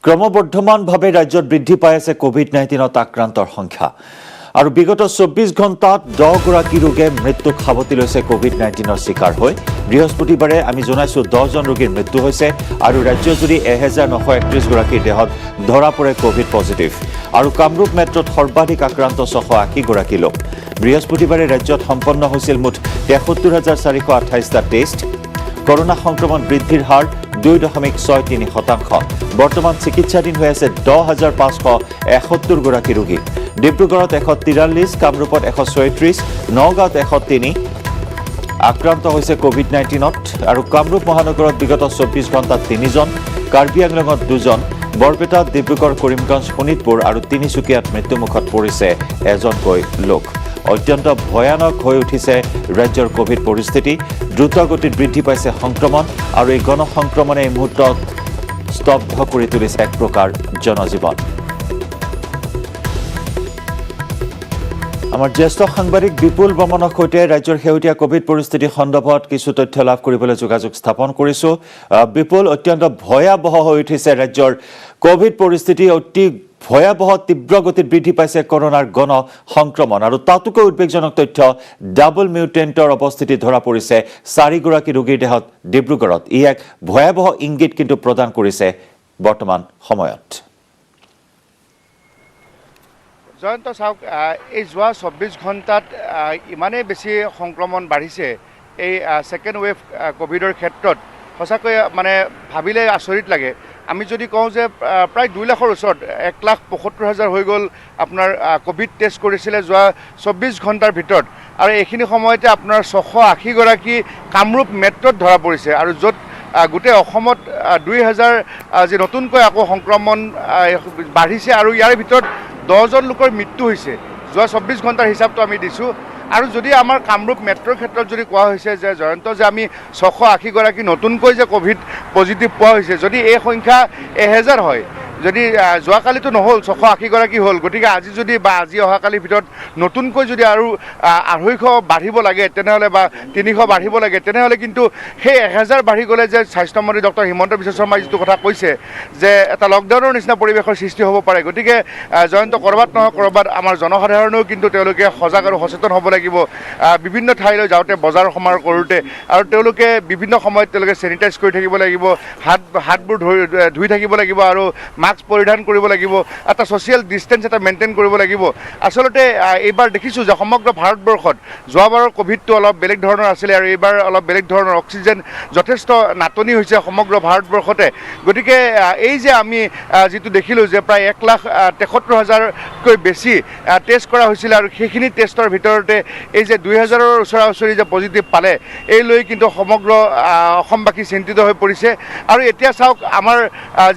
ক্ৰমবৰ্ধমানভাৱে ৰাজ্যত বৃদ্ধি পাই আছে কোভিড-19ত আক্ৰান্তৰ সংখ্যা আৰু বিগত 24 ঘণ্টাত 10 গৰাকী ৰোগীয়ে মৃত্যুক সাৱটি লৈছে কোভিড-19ৰ শিকাৰ হৈ বৃহস্পতিবাৰে আমি জনাইছো 10 জন ৰোগীৰ মৃত্যু হৈছে আৰু ৰাজ্যজুৰি 1931 গৰাকীৰ দেহত ধৰা পৰে কোভিড পজিটিভ আৰু কামৰূপ মেট্ৰত সৰ্বাধিক আক্ৰান্ত 680 গৰাকী লোক বৃহস্পতিবাৰে ৰাজ্যত সম্পন্ন হৈছিল মুঠ 73428টা টেষ্ট কৰোনা সংক্ৰমণ বৃদ্ধিৰ হাৰ 2.63%। বৰ্তমান চিকিৎসাধীন হয়ে আছে 10,571 গৰাকী ৰোগী। ডিব্ৰুগড়ত 143, কামৰূপত 136, নগাঁৱত 103 আক্ৰান্ত হৈছে কোভিড-19ত আৰু কামৰূপ মহানগৰত বিগত 24 ঘণ্টাত 3 জন, কাৰ্বি আংলঙত 2 জন, বৰপেটাত, ডিব্ৰুগড়, কৰিমগঞ্জ, শোণিতপুৰ আৰু তিনিচুকীয়াত মৃত্যুমুখত পৰিছে এজনকৈ লোক। অত্যন্ত ভয়ানক হৈ উঠিছে ৰাজ্যৰ কোভিড পৰিস্থিতি। দ্ৰুতগতিত বৃদ্ধি পাইছে সংক্ৰমণ আৰু এই গণসংক্ৰমণে এই মুহূৰ্তত স্তব্ধ কৰি তুলিছে এক প্ৰকাৰ জনজীৱন। আমাৰ জ্যেষ্ঠ সাংবাদিক বিপুল বৰ্মনৰ সৈতে ৰাজ্যৰ শেহতীয়া কোভিড পৰিস্থিতি সন্দৰ্ভত কিছু তথ্য লাভ কৰিবলৈ যোগাযোগ স্থাপন কৰিছোঁ। বিপুল, অত্যন্ত ভয়াৱহ হৈ উঠিছে ৰাজ্যৰ কোভিড পৰিস্থিতি, অতি ভয়াৱহ তীব্ৰ গতিত বৃদ্ধি পাইছে কৰোনাৰ গণ সংক্ৰমণ আৰু তাতোকৈ উদ্বেগজনক তথ্য ডাবল মিউটেণ্টৰ অৱস্থিতি ধৰা পৰিছে 4 গৰাকী ৰোগীৰ দেহত ডিব্ৰুগড়ত। ই এক ভয়াৱহ ইংগিত কিন্তু প্ৰদান কৰিছে বৰ্তমান সময়ত। জয়ন্ত চাওক, এই যোৱা 24 ঘণ্টাত ইমানেই বেছি সংক্ৰমণ বাঢ়িছে এই ছেকেণ্ড ৱেভ কোভিডৰ ক্ষেত্ৰত, সঁচাকৈ মানে ভাবিলে আচৰিত লাগে। আমি যদি কওঁ যে প্ৰায় 2 লাখৰ ওচৰত 1,75,000 হৈ গ'ল আপোনাৰ কোভিড টেষ্ট কৰিছিলে যোৱা 24 ঘণ্টাৰ ভিতৰত, আৰু এইখিনি সময়তে আপোনাৰ 680 গৰাকী কামৰূপ মেট্ৰত ধৰা পৰিছে আৰু য'ত গোটেই অসমত 2000 যি নতুনকৈ আকৌ সংক্ৰমণ বাঢ়িছে আৰু ইয়াৰ ভিতৰত 10 জন লোকৰ মৃত্যু হৈছে। যোৱা 24 ঘণ্টাৰ হিচাপটো আমি দিছোঁ। আৰু যদি আমাৰ কামৰূপ মেট্ৰৰ ক্ষেত্ৰত যদি কোৱা হৈছে যে জয়ন্ত, যে আমি 680 গৰাকী নতুনকৈ যে কোভিড পজিটিভ পোৱা হৈছে, যদি এই সংখ্যা 1000 হয়, যদি যোৱাকালিতো নহ'ল 680 গৰাকী হ'ল, গতিকে আজি যদি বা আজি অহাকালিৰ ভিতৰত নতুনকৈ যদি আৰু 250 বাঢ়িব লাগে তেনেহ'লে বা 300 বাঢ়িব লাগে, তেনেহ'লে কিন্তু সেই 1000 বাঢ়ি গ'লে যে স্বাস্থ্যমন্ত্ৰী ডক্টৰ হিমন্ত বিশ্ব শৰ্মাই যিটো কথা কৈছে যে এটা লকডাউনৰ নিচিনা পৰিৱেশৰ সৃষ্টি হ'ব পাৰে। গতিকে জয়ন্ত, ক'ৰবাত নহয় ক'ৰবাত আমাৰ জনসাধাৰণেও কিন্তু তেওঁলোকে সজাগ আৰু সচেতন হ'ব লাগিব। বিভিন্ন ঠাইলৈ যাওঁতে, বজাৰ সমাৰ কৰোঁতে, আৰু তেওঁলোকে বিভিন্ন সময়ত তেওঁলোকে চেনিটাইজ কৰি থাকিব লাগিব, হাতবোৰ ধুই থাকিব লাগিব আৰু মাস্ক পৰিধান কৰিব লাগিব, এটা ছ'চিয়েল ডিষ্টেঞ্চ এটা মেইনটেইন কৰিব লাগিব। আচলতে এইবাৰ দেখিছোঁ যে সমগ্ৰ ভাৰতবৰ্ষত যোৱাবাৰৰ কোভিডটো অলপ বেলেগ ধৰণৰ আছিলে আৰু এইবাৰ অলপ বেলেগ ধৰণৰ। অক্সিজেন যথেষ্ট নাটনি হৈছে সমগ্ৰ ভাৰতবৰ্ষতে। গতিকে এই যে আমি যিটো দেখিলোঁ যে প্ৰায় 1,73,000কৈ বেছি টেষ্ট কৰা হৈছিলে আৰু সেইখিনি টেষ্টৰ ভিতৰতে এই যে 2000ৰ ওচৰা-ওচৰি যে পজিটিভ পালে, এই লৈ কিন্তু সমগ্ৰ অসমবাসী চিন্তিত হৈ পৰিছে। আৰু এতিয়া চাওক, আমাৰ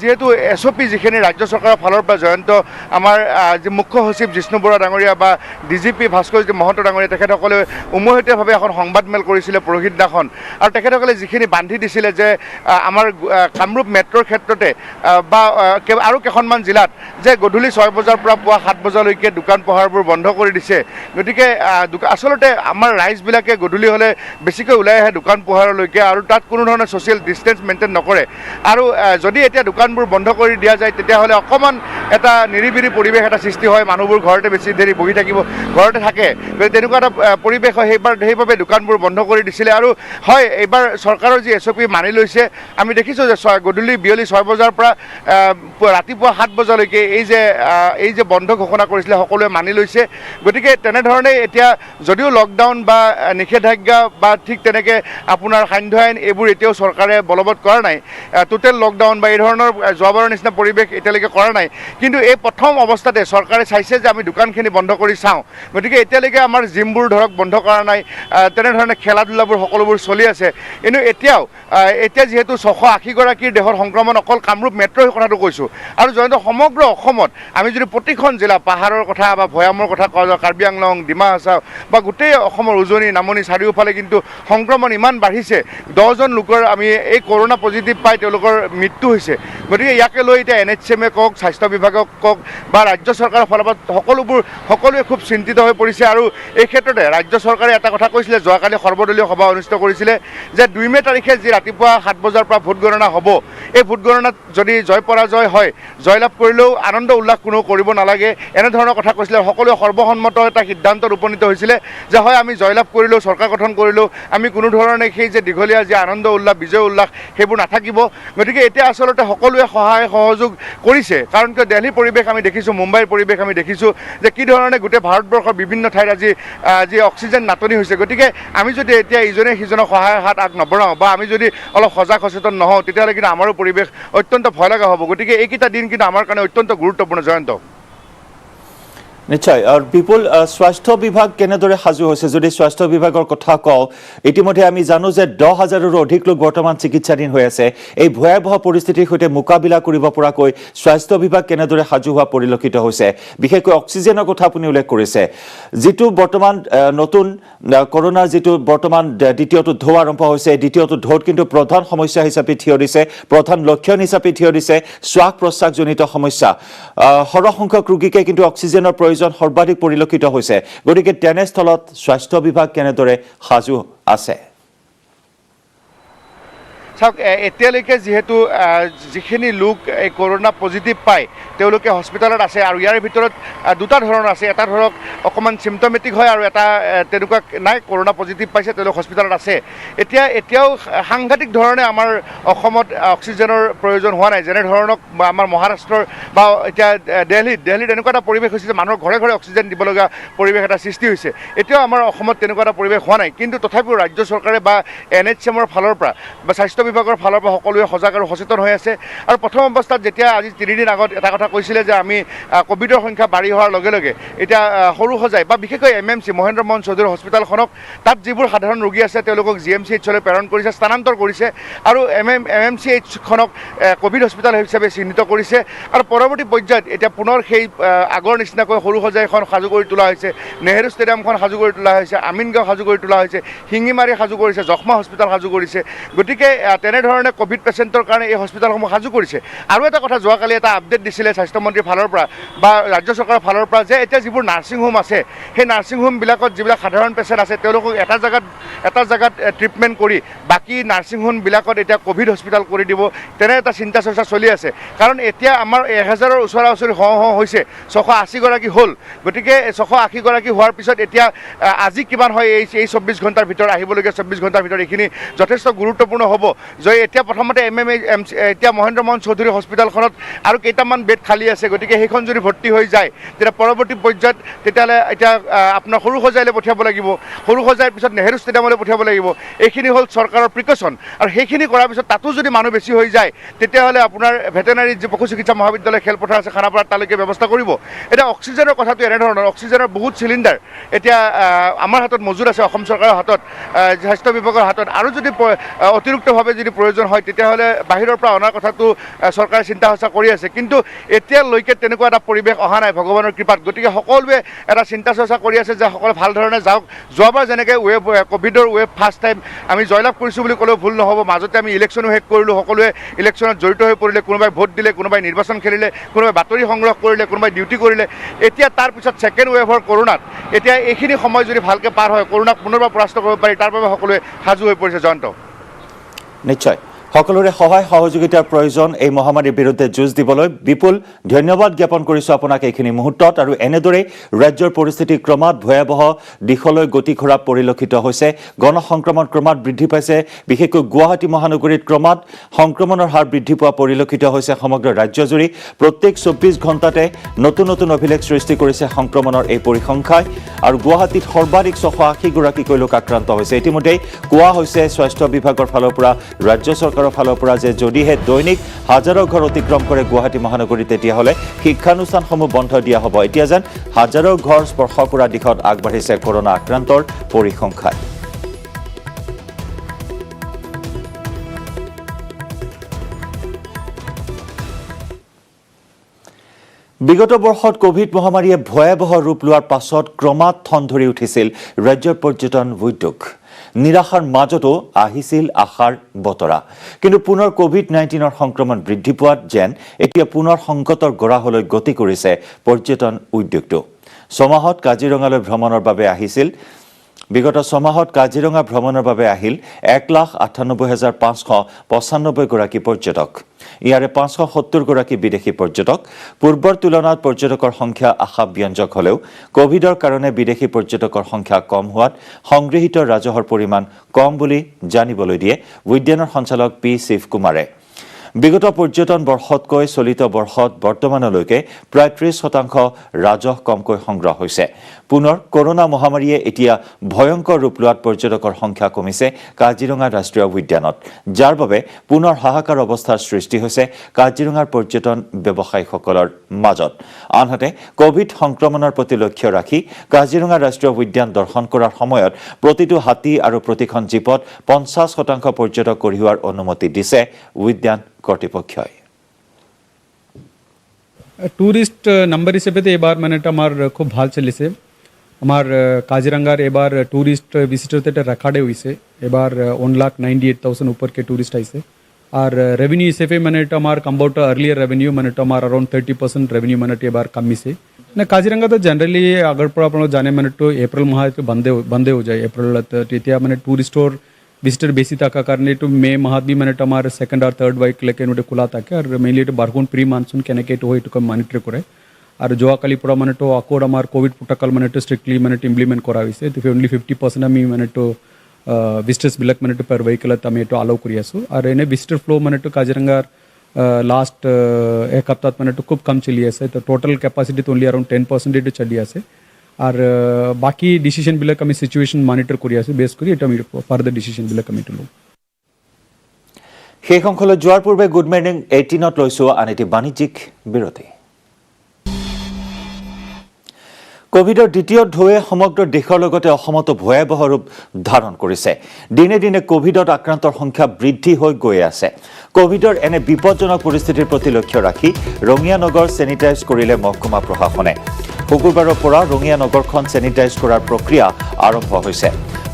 যিহেতু SOP যিখিনি ৰাজ্য চৰকাৰৰ ফালৰ পৰা জয়ন্ত, আমাৰ যি মুখ্য সচিব জিষ্ণু বৰুৱা ডাঙৰীয়া বা DGP ভাস্কৰজ্যোতি মহন্ত ডাঙৰীয়া, তেখেতসকলে উমৈহতীয়াভাৱে এখন সংবাদমেল কৰিছিলে পৰহি দিনাখন, আৰু তেখেতসকলে যিখিনি বান্ধি দিছিলে যে আমাৰ কামৰূপ মেট্ৰৰ ক্ষেত্ৰতে বা আৰু কেইখনমান জিলাত যে গধূলি 6 বজাৰ পৰা পুৱা 7 বজালৈকে দোকান পোহাৰবোৰ বন্ধ কৰি দিছে। গতিকে আচলতে আমাৰ ৰাইজবিলাকে গধূলি হ'লে বেছিকৈ ওলাই আহে দোকান পোহাৰলৈকে আৰু তাত কোনো ধৰণৰ ছ'চিয়েল ডিষ্টেঞ্চ মেইনটেইন নকৰে। আৰু যদি এতিয়া দোকানবোৰ বন্ধ কৰি দিয়া যায়, তেতিয়াহ'লে অকণমান এটা নিৰিবিৰি পৰিৱেশ এটা সৃষ্টি হয়, মানুহবোৰ ঘৰতে বেছি দেৰি বহি থাকিব, ঘৰতে থাকে, তেনেকুৱা এটা পৰিৱেশ হয়। সেইবাবে দোকানবোৰ বন্ধ কৰি দিছিলে। আৰু হয়, এইবাৰ চৰকাৰৰ যি SOP মানি লৈছে, আমি দেখিছোঁ যে গধূলি বিয়লি 6 বজাৰ পৰা ৰাতিপুৱা 7 বজালৈকে এই যে বন্ধ ঘোষণা কৰিছিলে, সকলোৱে মানি লৈছে। গতিকে তেনেধৰণে এতিয়া যদিও লকডাউন বা নিষেধাজ্ঞা বা ঠিক তেনেকৈ আপোনাৰ সান্ধ্য আইন এইবোৰ এতিয়াও চৰকাৰে বলবৎ কৰা নাই, টোটেল লকডাউন বা এই ধৰণৰ যোৱাবাৰৰ নিচিনা পৰিৱেশ এতিয়ালৈকে কৰা নাই, কিন্তু এই প্ৰথম অৱস্থাতে চৰকাৰে চাইছে যে আমি দোকানখিনি বন্ধ কৰি চাওঁ। গতিকে এতিয়ালৈকে আমাৰ জিমবোৰ ধৰক বন্ধ কৰা নাই, তেনেধৰণে খেলা ধূলাবোৰ সকলোবোৰ চলি আছে। কিন্তু এতিয়া যিহেতু 680 গৰাকীৰ দেহৰ সংক্ৰমণ অকল কামৰূপ মেট্ৰৰ কথাটো কৈছোঁ, আৰু জয়ন্ত সমগ্ৰ অসমত আমি যদি প্ৰতিখন জিলা, পাহাৰৰ কথা বা ভৈয়ামৰ কথা কোৱা যাওঁ, কাৰ্বি আংলং, ডিমা হাছাও বা গোটেই অসমৰ উজনি নামনি চাৰিওফালে কিন্তু সংক্ৰমণ ইমান বাঢ়িছে। 10 জন লোকৰ আমি এই কৰোণা পজিটিভ পাই তেওঁলোকৰ মৃত্যু হৈছে। গতিকে ইয়াকে লৈ এতিয়া NHM কওক, স্বাস্থ্য বিভাগ বিভাগক বা ৰাজ্য চৰকাৰৰ ফালৰ পৰা সকলোৱে খুব চিন্তিত হৈ পৰিছে। আৰু এই ক্ষেত্ৰতে ৰাজ্য চৰকাৰে এটা কথা কৈছিলে, যোৱাকালি সৰ্বদলীয় সভা অনুষ্ঠিত কৰিছিলে যে 2 মে তাৰিখে যি ৰাতিপুৱা 7 বজাৰ পৰা ভোট গণনা হ'ব, এই ভোট গণনাত যদি জয় পৰাজয় হয়, জয়লাভ কৰিলেও আনন্দ উল্লাস কোনো কৰিব নালাগে, এনেধৰণৰ কথা কৈছিলে। সকলোৱে সৰ্বসন্মত এটা সিদ্ধান্তত উপনীত হৈছিলে যে হয় আমি জয়লাভ কৰিলেও, চৰকাৰ গঠন কৰিলেও আমি কোনো ধৰণে সেই যে দীঘলীয়া যে আনন্দ উল্লাস, বিজয় উল্লাস সেইবোৰ নাথাকিব। গতিকে এতিয়া আচলতে সকলোৱে সহায় সহযোগ কৰিছে, কাৰণ কিয় দিল্লীৰ পৰিৱেশ আমি দেখিছোঁ, মুম্বাইৰ পৰিৱেশ আমি দেখিছোঁ যে কি ধৰণে গোটেই ভাৰতবৰ্ষৰ বিভিন্ন ঠাইত আজি অক্সিজেন নাটনি হৈছে। গতিকে আমি যদি এতিয়া ইজনে সিজনক সহায়ৰ হাত আগ নবঢ়াওঁ বা আমি যদি অলপ সজাগ সচেতন নহওঁ, তেতিয়াহ'লে কিন্তু আমাৰো পৰিৱেশ অত্যন্ত ভয় লগা হ'ব। গতিকে এইকেইটা দিন কিন্তু আমাৰ কাৰণে অত্যন্ত গুৰুত্বপূৰ্ণ। জয়ন্ত, নিশ্চয়। আৰু বিপুল, স্বাস্থ্য বিভাগ কেনেদৰে সাজু হৈছে যদি স্বাস্থ্য বিভাগৰ কথা কওঁ, ইতিমধ্যে আমি জানো যে 10,000ৰো অধিক লোক বৰ্তমান চিকিৎসাধীন হৈ আছে। এই ভয়াৱহ পৰিস্থিতিৰ সৈতে মোকাবিলা কৰিব পৰাকৈ স্বাস্থ্য বিভাগ কেনেদৰে সাজু হোৱা পৰিলক্ষিত হৈছে? বিশেষকৈ অক্সিজেনৰ কথা আপুনি উল্লেখ কৰিছে, যিটো বৰ্তমান নতুন কৰোনাৰ যিটো বৰ্তমান দ্বিতীয়টো ঢৌ আৰম্ভ হৈছে, এই দ্বিতীয়টো ঢৌত কিন্তু প্ৰধান সমস্যা হিচাপে থিয় দিছে, প্ৰধান লক্ষণ হিচাপে থিয় দিছে শ্বাস প্ৰশ্বাসজনিত সমস্যা। সৰহ সংখ্যক ৰোগীকে কিন্তু অক্সিজেনৰ প্ৰয়োজন সৰ্বাধিক পৰিলক্ষিত হৈছে। গতিকে তেনেস্থলত স্বাস্থ্য বিভাগ কেনেদৰে সাজু আছে? চাওক, এতিয়ালৈকে যিহেতু যিখিনি লোক এই কৰোনা পজিটিভ পায় তেওঁলোকে হস্পিটেলত আছে, আৰু ইয়াৰ ভিতৰত দুটা ধৰণৰ আছে। এটা ধৰক অকণমান চিমটমেটিক হয়, আৰু এটা তেনেকুৱা নাই, কৰোনা পজিটিভ পাইছে, তেওঁলোক হস্পিটেলত আছে। এতিয়াও সাংঘাতিক ধৰণে আমাৰ অসমত অক্সিজেনৰ প্ৰয়োজন হোৱা নাই। যেনেধৰণক আমাৰ মহাৰাষ্ট্ৰৰ বা এতিয়া দিল্লীত এনেকুৱা এটা পৰিৱেশ হৈছে যে মানুহৰ ঘৰে ঘৰে অক্সিজেন দিব লগা পৰিৱেশ এটা সৃষ্টি হৈছে। এতিয়াও আমাৰ অসমত তেনেকুৱা এটা পৰিৱেশ হোৱা নাই। কিন্তু তথাপিও ৰাজ্য চৰকাৰে বা NHMৰ ফালৰ পৰা বা স্বাস্থ্য বিভাগৰ ফালৰ পৰা সকলোৱে সজাগ আৰু সচেতন হৈ আছে। আৰু প্ৰথম অৱস্থাত যেতিয়া আজি 3 দিন আগত এটা কথা কৈছিলে যে আমি ক'ভিডৰ সংখ্যা বাঢ়ি হোৱাৰ লগে লগে এতিয়া সৰু সজাই বা বিশেষকৈ MMC মহেন্দ্ৰ মোহন চৌধুৰী হস্পিটেলখনক, তাত যিবোৰ সাধাৰণ ৰোগী আছে তেওঁলোকক GMCHলৈ প্ৰেৰণ কৰিছে, স্থানান্তৰ কৰিছে, আৰু MMCHখনক ক'ভিড হস্পিটেল হিচাপে চিহ্নিত কৰিছে। আৰু পৰৱৰ্তী পৰ্যায়ত এতিয়া পুনৰ সেই আগৰ নিচিনাকৈ সৰু সজাইখন সাজু কৰি তোলা হৈছে, নেহেৰু ষ্টেডিয়ামখন সাজু কৰি তোলা হৈছে, আমিনগাঁও সাজু কৰি তোলা হৈছে, শিঙিমাৰী সাজু কৰিছে, যক্ষ্মা হস্পিটেল সাজু কৰিছে। গতিকে তেনেধৰণে ক'ভিড পেচেণ্টৰ কাৰণে এই হস্পিটেলসমূহ সাজু কৰিছে। আৰু এটা কথা, যোৱাকালি এটা আপডেট দিছিলে স্বাস্থ্যমন্ত্ৰীৰ ফালৰ পৰা বা ৰাজ্য চৰকাৰৰ ফালৰ পৰা যে এতিয়া যিবোৰ নাৰ্ছিং হোম আছে, সেই নাৰ্ছিং হোমবিলাকত যিবিলাক সাধাৰণ পেচেণ্ট আছে তেওঁলোকক এটা জেগাত ট্ৰিটমেণ্ট কৰি বাকী নাৰ্ছিং হোমবিলাকত এতিয়া ক'ভিড হস্পিটেল কৰি দিব, তেনে এটা চিন্তা চৰ্চা চলি আছে। কাৰণ এতিয়া আমাৰ 1000ৰ ওচৰা ওচৰি হৈছে, 680গৰাকী হ'ল। গতিকে 680গৰাকী হোৱাৰ পিছত এতিয়া আজি কিমান হয় এই 24 ঘণ্টাৰ ভিতৰত, আহিবলগীয়া 24 ঘণ্টাৰ ভিতৰত এইখিনি যথেষ্ট গুৰুত্বপূৰ্ণ হ'ব। যে এতিয়া প্ৰথমতে এতিয়া মহেন্দ্ৰ মোহন চৌধুৰী হস্পিটেলখনত আৰু কেইটামান বেড খালী আছে। গতিকে সেইখন যদি ভৰ্তি হৈ যায়, তেতিয়া পৰৱৰ্তী পৰ্যায়ত তেতিয়াহ'লে এতিয়া আপোনাৰ সৰু সজাইলৈ পঠিয়াব লাগিব, সৰু সজাইৰ পিছত নেহেৰু ষ্টেডিয়ামলৈ পঠিয়াব লাগিব। এইখিনি হ'ল চৰকাৰৰ প্ৰিকশ্যন। আৰু সেইখিনি কৰাৰ পিছত তাতো যদি মানুহ বেছি হৈ যায়, তেতিয়াহ'লে আপোনাৰ ভেটেনাৰীত যি পশু চিকিৎসা মহাবিদ্যালয় খেলপথাৰ আছে খানাপাৰাত, তালৈকে ব্যৱস্থা কৰিব। এতিয়া অক্সিজেনৰ কথাটো এনেধৰণৰ, অক্সিজেনৰ বহুত চিলিণ্ডাৰ এতিয়া আমাৰ হাতত মজুত আছে, অসম চৰকাৰৰ হাতত, স্বাস্থ্য বিভাগৰ হাতত। আৰু যদি অতিৰিক্তভাৱে যদি প্ৰয়োজন হয় তেতিয়াহ'লে বাহিৰৰ পৰা অনাৰ কথাটো চৰকাৰে চিন্তা চৰ্চা কৰি আছে। কিন্তু এতিয়ালৈকে তেনেকুৱা এটা পৰিৱেশ অহা নাই ভগৱানৰ কৃপাত। গতিকে সকলোৱে এটা চিন্তা চৰ্চা কৰি আছে যে সকলোৱে ভাল ধৰণে যাওক। যোৱাবাৰ যেনেকৈ ক'ভিডৰ ৱেভ ফাৰ্ষ্ট টাইম আমি জয়লাভ কৰিছোঁ বুলি ক'লেও ভুল নহ'ব। মাজতে আমি ইলেকশ্যনো শেষ কৰিলোঁ, সকলোৱে ইলেকশ্যনত জড়িত হৈ পৰিলে, কোনোবাই ভোট দিলে, কোনোবাই নিৰ্বাচন খেলিলে, কোনোবাই বাতৰি সংগ্ৰহ কৰিলে, কোনোবাই ডিউটি কৰিলে। এতিয়া তাৰ পিছত ছেকেণ্ড ৱেভৰ কৰোনাত এতিয়া এইখিনি সময় যদি ভালকৈ পাৰ হয়, কৰোনাক পুনৰবাৰ পৰাস্ত কৰিব পাৰি, তাৰ বাবে সকলোৱে সাজু হৈ পৰিছে। জয়ন্ত, নিশ্চয় সকলোৰে সহায় সহযোগিতাৰ প্ৰয়োজন এই মহামাৰীৰ বিৰুদ্ধে যুঁজ দিবলৈ। বিপুল, ধন্যবাদ জ্ঞাপন কৰিছোঁ আপোনাক এইখিনি মুহূৰ্তত। আৰু এনেদৰেই ৰাজ্যৰ পৰিস্থিতি ক্ৰমাৎ ভয়াৱহ দিশলৈ গতি কৰা পৰিলক্ষিত হৈছে। গণসংক্ৰমণ ক্ৰমাৎ বৃদ্ধি পাইছে, বিশেষকৈ গুৱাহাটী মহানগৰীত ক্ৰমাৎ সংক্ৰমণৰ হাৰ বৃদ্ধি পোৱা পৰিলক্ষিত হৈছে সমগ্ৰ ৰাজ্যজুৰি। প্ৰত্যেক 24 ঘণ্টাতে নতুন নতুন অভিলেখ সৃষ্টি কৰিছে সংক্ৰমণৰ এই পৰিসংখ্যাই। আৰু গুৱাহাটীত সৰ্বাধিক 680গৰাকীকৈ লোক আক্ৰান্ত হৈছে। ইতিমধ্যেই কোৱা হৈছে স্বাস্থ্য বিভাগৰ ফালৰ পৰা, ৰাজ্য চৰকাৰৰ ফালৰ পৰা যে যদিহে দৈনিক 1000 ঘৰ অতিক্ৰম কৰে গুৱাহাটী মহানগৰীত, তেতিয়াহ'লে শিক্ষানুষ্ঠানসমূহ বন্ধ দিয়া হ'ব। এতিয়া যেন 1000 ঘৰ স্পৰ্শ কৰা দিশত আগবাঢ়িছে কৰোনা আক্ৰান্তৰ পৰিসংখ্যাই। বিগত বৰ্ষত ক'ভিড মহামাৰীয়ে ভয়াৱহ ৰূপ লোৱাৰ পাছত ক্ৰমাৎ ঠন ধৰি উঠিছিল ৰাজ্যৰ পৰ্যটন উদ্যোগ। নিৰাশাৰ মাজতো আহিছিল আশাৰ বতৰা কিন্তু পুনৰ কোভিড-19 সংক্ৰমণ বৃদ্ধি পোৱাত যেন এতিয়া পুনৰ সংকটৰ গৰাহলৈ গতি কৰিছে পৰ্যটন উদ্যোগটো ছমাহত কাজিৰঙালৈ ভ্ৰমণৰ বাবে আহিছিল বিগত ছমাহত কাজিৰঙা ভ্ৰমণৰ বাবে আহিল 1,98,595 গৰাকী পৰ্যটক ইয়াৰে 570 গৰাকী বিদেশী পৰ্যটক পূৰ্বৰ তুলনাত পৰ্যটকৰ সংখ্যা আশাব্যঞ্জক হলেও কোভিডৰ কাৰণে বিদেশী পৰ্যটকৰ সংখ্যা কম হোৱাত সংগৃহীত ৰাজহৰ পৰিমাণ কম বুলি জানিবলৈ দিয়ে উদ্যানৰ সঞ্চালক পি শিৱকুমাৰে বিগত পৰ্যটন বৰ্ষতকৈ চলিত বৰ্ষত বৰ্তমানলৈকে প্ৰায় 30% ৰাজহ কমকৈ সংগ্ৰহ হৈছে পুনৰ কৰোনা মহামাৰীয়ে এতিয়া ভয়ংকৰ ৰূপ লোৱাত পৰ্যটকৰ সংখ্যা কমিছে কাজিৰঙা ৰাষ্ট্ৰীয় উদ্যানত যাৰ বাবে পুনৰ হাহাকাৰ অৱস্থাৰ সৃষ্টি হৈছে কাজিৰঙাৰ পৰ্যটন ব্যৱসায়ীসকলৰ মাজত আনহাতে কোভিড সংক্ৰমণৰ প্ৰতি লক্ষ্য ৰাখি কাজিৰঙা ৰাষ্ট্ৰীয় উদ্যান দৰ্শন কৰাৰ সময়ত প্ৰতিটো হাতী আৰু প্ৰতিখন জীপত 50% পৰ্যটক কঢ়িওৱাৰ অনুমতি দিছে উদ্যান কৰ্তৃপক্ষই টুরিস্ট নাম্বার হিসেবে তো এবার মানে এটা আমার খুব ভাল চলিছে আমার কাজিরাঙ্গার এবার টুরিস্ট ভিজিটর তো এটা রেকর্ডে হয়েছে এবার 1,98,000 উপর के टूरिस्ट आइसे और रेवेन्यू हिसेबे মানে এটা আমার কম্পাউট अर्लियर रेवेन्यू মানে এটা আমার अराउंड 30% रेवेन्यू মানে এটা এবার कमी से ना काजीरंगा तो जनरली अगर पर आप जाने মানে तो अप्रैल माह तो बंदे हो जाए अप्रैल তেতিয়া মানে टूरिस्टर ভিজিটর বেশি থাকার কারণে একটু মে মাহত বি মানে আমার সেকেন্ড আর থার্ড উইক লেকে ওটা খোলা থাকে আর মেইনলি এটা বারগুন প্রি মানসুন কেনেকে এটা হয় এটা মনিটর করে আর যোৱাকালি পৰা মানে তো আকৌ আমার কোভিড প্রোটোকল মানে তো স্ট্রিক্টলি মানে ইমপ্লিমেন্ট করা হয়েছে তো অনলি 50% আমি মানে তো ভিজিটর্স বিলাক মানে তো পার ভেহিকলত আমি এটা আলাউ কৰি আছো আৰ এনে ভিজিটৰ ফ্লো মানে তো কাজিৰঙাৰ লাস্ট এক সপ্তাহত মানে তো খুব কম চলি আছে তো টোটাল ক্যাপাসিটি তো অনলি अराउंड 10% এটা চলি আছে আর বাকি ডিসিশন বিলাক আমি সিচুয়েশন মনিটর কৰি আছো বেস কৰি এটা আমি ফাৰ্দাৰ ডিসিশন বিলাক আমি লওঁ সেই সংখ্যালৈ যোৱাৰ পূৰ্বে গুড মৰ্নিং 18ত লৈছো আন এটি বাণিজ্যিক বিৰতি কোভিডৰ দ্বিতীয় ঢৌৱে সমগ্ৰ দেশৰ লগতে অসমতো ভয়াৱহ ৰূপ ধাৰণ কৰিছে দিনে দিনে কোভিডত আক্ৰান্তৰ সংখ্যা বৃদ্ধি হৈ গৈ আছে কোভিডৰ এনে বিপদজনক পৰিস্থিতিৰ প্ৰতি লক্ষ্য ৰাখি ৰঙিয়া নগৰ চেনিটাইজ কৰিলে মহকুমা প্ৰশাসনে শুকুৰবাৰৰ পৰা ৰঙিয়া নগৰখন চেনিটাইজ কৰাৰ প্ৰক্ৰিয়া আৰম্ভ হৈছে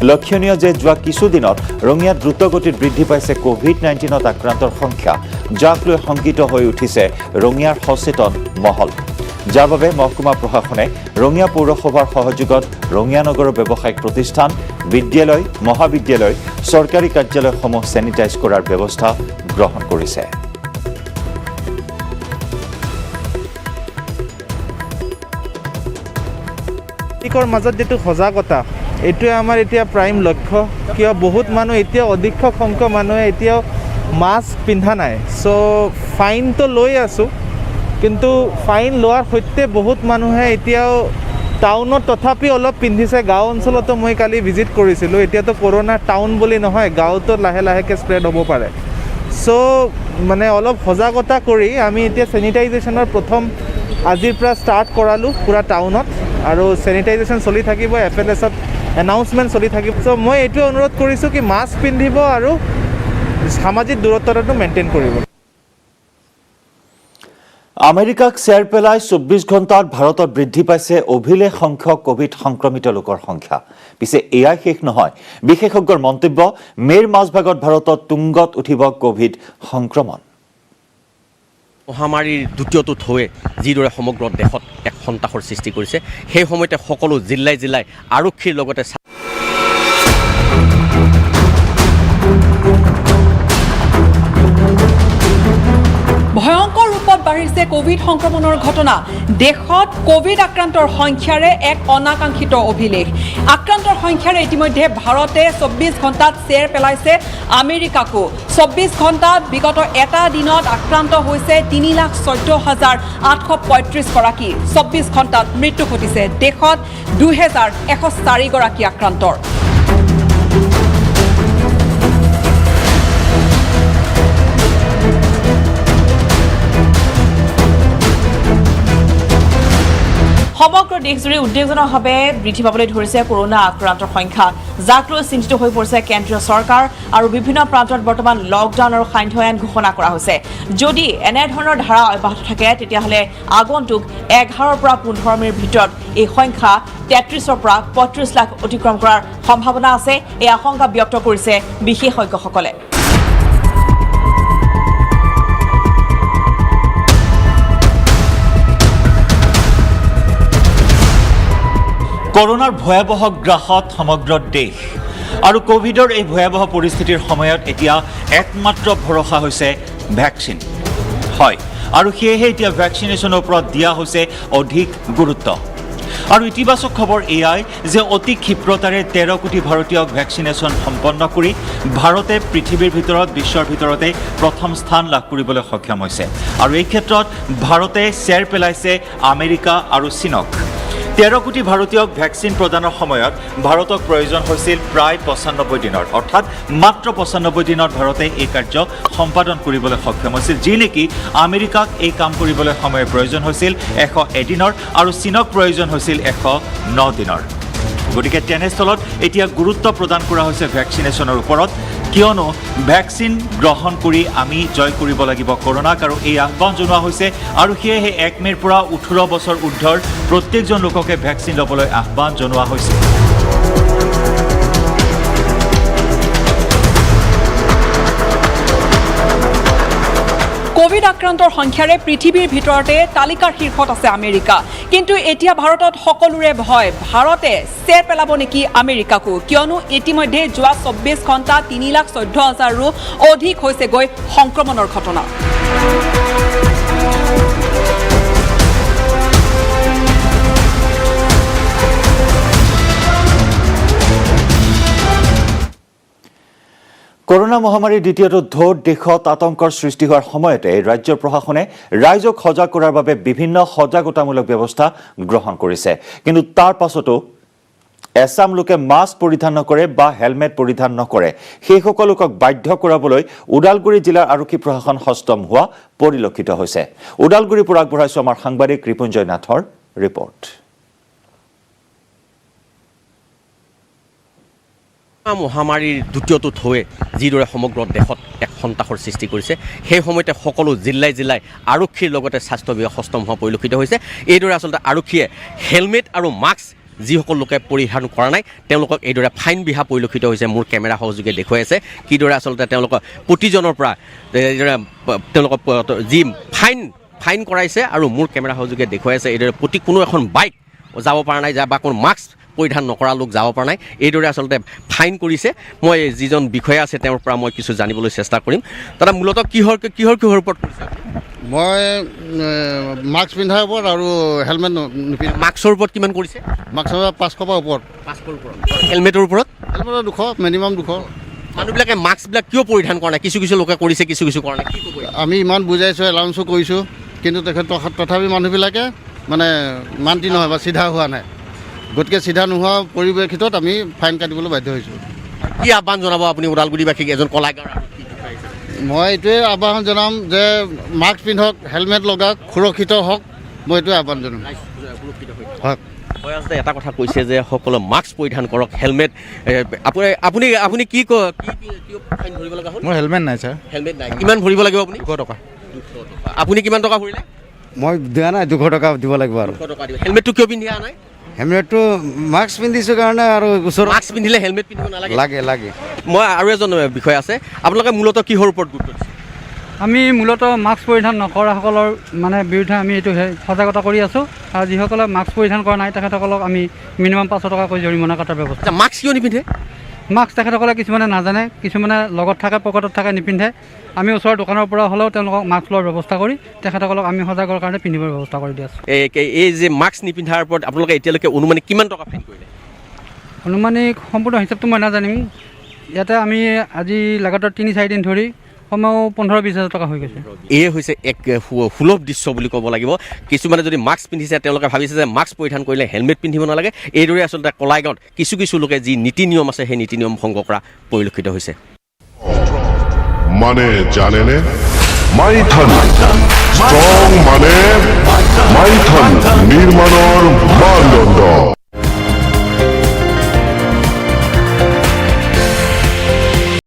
লক্ষণীয় যে যোৱা কিছুদিনত ৰঙিয়াত দ্ৰুতগতিত বৃদ্ধি পাইছে কোভিড-19ত আক্ৰান্তৰ সংখ্যা যাক লৈ শংকিত হৈ উঠিছে ৰঙিয়াৰ সচেতন মহল যাৰ বাবে মহকুমা প্ৰশাসনে ৰঙিয়া পৌৰসভাৰ সহযোগত ৰঙিয়া নগৰৰ ব্যৱসায়িক প্ৰতিষ্ঠান বিদ্যালয় মহাবিদ্যালয় চৰকাৰী কাৰ্যালয়সমূহ চেনিটাইজ কৰাৰ ব্যৱস্থা গ্ৰহণ কৰিছে ৰ মাজত যেটো সজাগতা এইটোৱে আমাৰ এতিয়া প্ৰাইম লক্ষ্য কিয় বহুত মানুহ এতিয়া অধিক সংখ্যক মানুহে এতিয়া মাস্ক পিন্ধা নাই সো ফাইন তো লৈ আছো কিন্তু ফাইন লোৱাৰ সৈতে বহুত মানুহে এতিয়াও টাউনত তথাপি অলপ পিন্ধিছে গাঁও অঞ্চলতো মই কালি ভিজিট কৰিছিলোঁ এতিয়াতো কৰোনা টাউন বুলি নহয় গাঁৱতো লাহে লাহেকৈ স্প্ৰেড হ'ব পাৰে সো মানে অলপ সজাগতা কৰি আমি এতিয়া চেনিটাইজেশ্যনৰ প্ৰথম আজিৰ পৰা ষ্টাৰ্ট কৰালোঁ পুৰা টাউনত আৰু চেনিটাইজেশ্যন চলি থাকিব FLSত এনাউন্সমেণ্ট চলি থাকিব সো মই এইটোৱে অনুৰোধ কৰিছোঁ কি মাস্ক পিন্ধিব আৰু সামাজিক দূৰত্বটো মেইনটেইন কৰিব আমেৰিকাক চেৰ পেলাই 24 ঘণ্টাত ভাৰতত বৃদ্ধি পাইছে অভিলেখ সংখ্যক কোভিড সংক্ৰমিত লোকৰ সংখ্যা পিছে এয়াই শেষ নহয় বিশেষজ্ঞৰ মন্তব্য মেৰ মাজভাগত ভাৰতত তুংগত উঠিব কোভিড সংক্ৰমণ মহামাৰীৰ দ্বিতীয়টো ঢৌৱে যিদৰে সমগ্ৰ দেশত এক সন্তাসৰ সৃষ্টি কৰিছে সেই সময়তে সকলো জিলাই জিলাই আৰক্ষীৰ লগতে ভয়ংকৰ ৰূপত বাঢ়িছে কোভিড সংক্ৰমণৰ ঘটনা দেশত কোভিড আক্ৰান্তৰ সংখ্যাৰে এক অনাকাংক্ষিত অভিলেখ আক্ৰান্তৰ সংখ্যাৰে ইতিমধ্যে ভাৰতে 24 ঘণ্টাত চেৰ পেলাইছে আমেৰিকাকো 24 ঘণ্টাত বিগত এটা দিনত আক্ৰান্ত হৈছে 3,14,835 গৰাকী 24 ঘণ্টাত মৃত্যু ঘটিছে দেশত 2,104 গৰাকী আক্ৰান্তৰ সমগ্ৰ দেশজুৰি উদ্বেগজনকভাৱে বৃদ্ধি পাবলৈ ধৰিছে কৰোনা আক্ৰান্তৰ সংখ্যা যাক লৈ চিন্তিত হৈ পৰিছে কেন্দ্ৰীয় চৰকাৰ আৰু বিভিন্ন প্ৰান্তত বৰ্তমান লকডাউন আৰু সান্ধ্য আইন ঘোষণা কৰা হৈছে যদি এনেধৰণৰ ধাৰা অব্যাহত থাকে তেতিয়াহ'লে আগন্তুক 11ৰ পৰা 15 মিনিটৰ ভিতৰত এই সংখ্যা 33ৰ পৰা 35 লাখ অতিক্ৰম কৰাৰ সম্ভাৱনা আছে এই আশংকা ব্যক্ত কৰিছে বিশেষজ্ঞসকলে কৰোনাৰ ভয়াৱহ গ্ৰাসত সমগ্ৰ দেশ আৰু কোভিডৰ এই ভয়াৱহ পৰিস্থিতিৰ সময়ত এতিয়া একমাত্ৰ ভৰসা হৈছে ভেকচিন হয় আৰু সেয়েহে এতিয়া ভেকচিনেশ্যনৰ ওপৰত দিয়া হৈছে অধিক গুৰুত্ব আৰু ইতিবাচক খবৰ এয়াই যে অতি ক্ষিপ্ৰতাৰে 13 কোটি ভাৰতীয়ক ভেকচিনেশ্যন সম্পন্ন কৰি ভাৰতে পৃথিৱীৰ ভিতৰত বিশ্বৰ ভিতৰতে প্ৰথম স্থান লাভ কৰিবলৈ সক্ষম হৈছে আৰু এই ক্ষেত্ৰত ভাৰতে চেৰ পেলাইছে আমেৰিকা আৰু চীনক 13 কোটি ভাৰতীয়ক ভেকচিন প্ৰদানৰ সময়ত ভাৰতক প্ৰয়োজন হৈছিল প্ৰায় 95 দিনৰ অৰ্থাৎ মাত্ৰ 95 দিনত ভাৰতে এই কাৰ্য সম্পাদন কৰিবলৈ সক্ষম হৈছিল যি নেকি আমেৰিকাক এই কাম কৰিবলৈ সময় প্ৰয়োজন হৈছিল 101 দিনৰ আৰু চীনক প্ৰয়োজন হৈছিল 109 দিনৰ গতিকে তেনেস্থলত এতিয়া গুৰুত্ব প্ৰদান কৰা হৈছে ভেকচিনেশ্যনৰ ওপৰত কিয়নো ভেকচিন গ্ৰহণ কৰি আমি জয় কৰিব লাগিব কৰোনাক আৰু এই আহ্বান জনোৱা হৈছে আৰু সেয়েহে 1 মেৰ পৰা 18 বছৰ ঊৰ্ধৰ প্ৰত্যেকজন লোককে ভেকচিন ল'বলৈ আহ্বান জনোৱা হৈছে কোভিড আক্ৰান্তৰ সংখ্যাৰে পৃথিৱীৰ ভিতৰতে তালিকাৰ শীৰ্ষত আছে আমেৰিকা কিন্তু এতিয়া ভাৰতত সকলোৰে ভয় ভাৰতে চেৰ পেলাব নেকি আমেৰিকাকো কিয়নো ইতিমধ্যে যোৱা 24 ঘণ্টা 3,14,000ৰো অধিক হৈছে গৈ সংক্ৰমণৰ ঘটনা কৰোনা মহামাৰীৰ দ্বিতীয়টো ঢৌত দেশত আতংকৰ সৃষ্টি হোৱাৰ সময়তে ৰাজ্য প্ৰশাসনে ৰাইজক সজাগ কৰাৰ বাবে বিভিন্ন সজাগতামূলক ব্যৱস্থা গ্ৰহণ কৰিছে কিন্তু তাৰ পাছতো এছাম লোকে মাস্ক পৰিধান নকৰে বা হেলমেট পৰিধান নকৰে সেই সকলোকক বাধ্য কৰাবলৈ ওদালগুৰি জিলাৰ আৰক্ষী প্ৰশাসন সষ্টম হোৱা পৰিলক্ষিত হৈছে ওদালগুৰিৰ পৰা আগবঢ়াইছো আমাৰ সাংবাদিক ৰিপুঞ্জয় নাথৰ ৰিপৰ্ট মহামাৰীৰ দ্বিতীয়টো ঢৌৱে যিদৰে সমগ্ৰ দেশত এক সন্তাসৰ সৃষ্টি কৰিছে সেই সময়তে সকলো জিলাই জিলাই আৰক্ষীৰ লগতে স্বাস্থ্য বিভাগ সষ্টম হোৱা পৰিলক্ষিত হৈছে এইদৰে আচলতে আৰক্ষীয়ে হেলমেট আৰু মাস্ক যিসকল লোকে পৰিধান কৰা নাই তেওঁলোকক এইদৰে ফাইন বিহা পৰিলক্ষিত হৈছে মোৰ কেমেৰা সহযোগে দেখুৱাই আছে কিদৰে আচলতে তেওঁলোকক প্ৰতিজনৰ পৰা তেওঁলোকক যি ফাইন কৰাইছে আৰু মোৰ কেমেৰা সহযোগে দেখুৱাই আছে এইদৰে প্ৰতি কোনো এখন বাইক যাব পৰা নাই বা কোনো মাস্ক পৰিধান নকৰা লোক যাব পৰা নাই এইদৰে আচলতে ফাইন কৰিছে মই যিজন বিষয়া আছে তেওঁৰ পৰা মই কিছু জানিবলৈ চেষ্টা কৰিম দাদা মূলতঃ কিহৰ ওপৰত কৰিছে মই মাস্ক পিন্ধাৰ ওপৰত আৰু হেলমেট নিপিন্ধা মাস্কৰ ওপৰত কিমান কৰিছে মাস্কৰ 500 পৰা ওপৰত হেলমেটৰ ওপৰত হেলমেটৰ 200 মিনিমাম 200 মানুহবিলাকে মাস্কবিলাক কিয় পৰিধান কৰা নাই কিছু লোকে কৰিছে কিছু কৰা নাই আমি ইমান বুজাইছোঁ এলাউন্সো কৰিছোঁ কিন্তু তথাপি মানুহবিলাকে মানে মান্তি নহয় বা চিধা হোৱা নাই গতিকে চিধা নোহোৱা পৰিৱেশিতত আমি ফাইন কাটিবলৈ বাধ্য হৈছোঁ কি আহ্বান জনাব আপুনি ওদালগুৰিবাসীক এজন কলাকাৰ মই এইটোৱে আহ্বান জনাম যে মাস্ক পিন্ধক হেলমেট লগাওক সুৰক্ষিত হওক মই এইটোৱে আহ্বান জনাম হয় আচলতে এটা কথা কৈছে যে সকলো মাস্ক পৰিধান কৰক হেলমেট আপুনি কি ফাইন ভৰিব লগা হ'ল মোৰ হেলমেট নাই ছাৰ হেলমেট নাই কিমান ভৰিব লাগিব আপুনি 200 টকা আপুনি কিমান টকা ভৰিলে মই দিয়া নাই 200 টকা দিব লাগিব আৰু 200 টকা দিব হেলমেটটো কিয় পিন্ধা নাই হেলমেটটো মাস্ক পিন্ধিছোঁ কাৰণে আৰু ওচৰত মাস্ক পিন্ধিলে হেলমেট পিন্ধিব নালাগে লাগে মই আৰু এজন বিষয় আছে আপোনালোকে মূলতঃ কিহৰ ওপৰত গুৰুত্ব দিছে আমি মূলতঃ মাস্ক পৰিধান নকৰাসকলৰ মানে বিৰুদ্ধে আমি এইটো সজাগতা কৰি আছোঁ আৰু যিসকলে মাস্ক পৰিধান কৰা নাই তেখেতসকলক আমি মিনিমাম 500 টকাকৈ জৰিমনা কটাৰ ব্যৱস্থা মাস্ক কিয় নিপিন্ধে মাস্ক তেখেতসকলে কিছুমানে নাজানে কিছুমানে লগত থাকে পকেটত থাকে নিপিন্ধে আমি ওচৰৰ দোকানৰ পৰা হ'লেও তেওঁলোকক মাস্ক লোৱাৰ ব্যৱস্থা কৰি তেখেতসকলক আমি সজাগৰ কাৰণে পিন্ধিবৰ ব্যৱস্থা কৰি দি আছোঁ এই যে মাস্ক নিপিন্ধাৰ ওপৰত আপোনালোকে এতিয়ালৈকে অনুমানিক কিমান টকা ফাইন কৰিলে অনুমানিক সম্পূৰ্ণ হিচাপটো মই নাজানিম ইয়াতে আমি আজি লাগাতাৰ 3-4 দিন ধৰি কমেও 15-20 হাজাৰ টকা হৈ গৈছে এই হৈছে এক সুলভ দৃশ্য বুলি ক'ব লাগিব কিছুমানে যদি মাস্ক পিন্ধিছে তেওঁলোকে ভাবিছে যে মাস্ক পৰিধান কৰিলে হেলমেট পিন্ধিব নালাগে এইদৰে আচলতে কলাইগাঁৱত কিছু লোকে যি নীতি নিয়ম আছে সেই নীতি নিয়ম ভংগ কৰা পৰিলক্ষিত হৈছে মানে জানেনে মাইথন ষ্ট্ৰং মানে মাইথন নিৰ্মাণৰ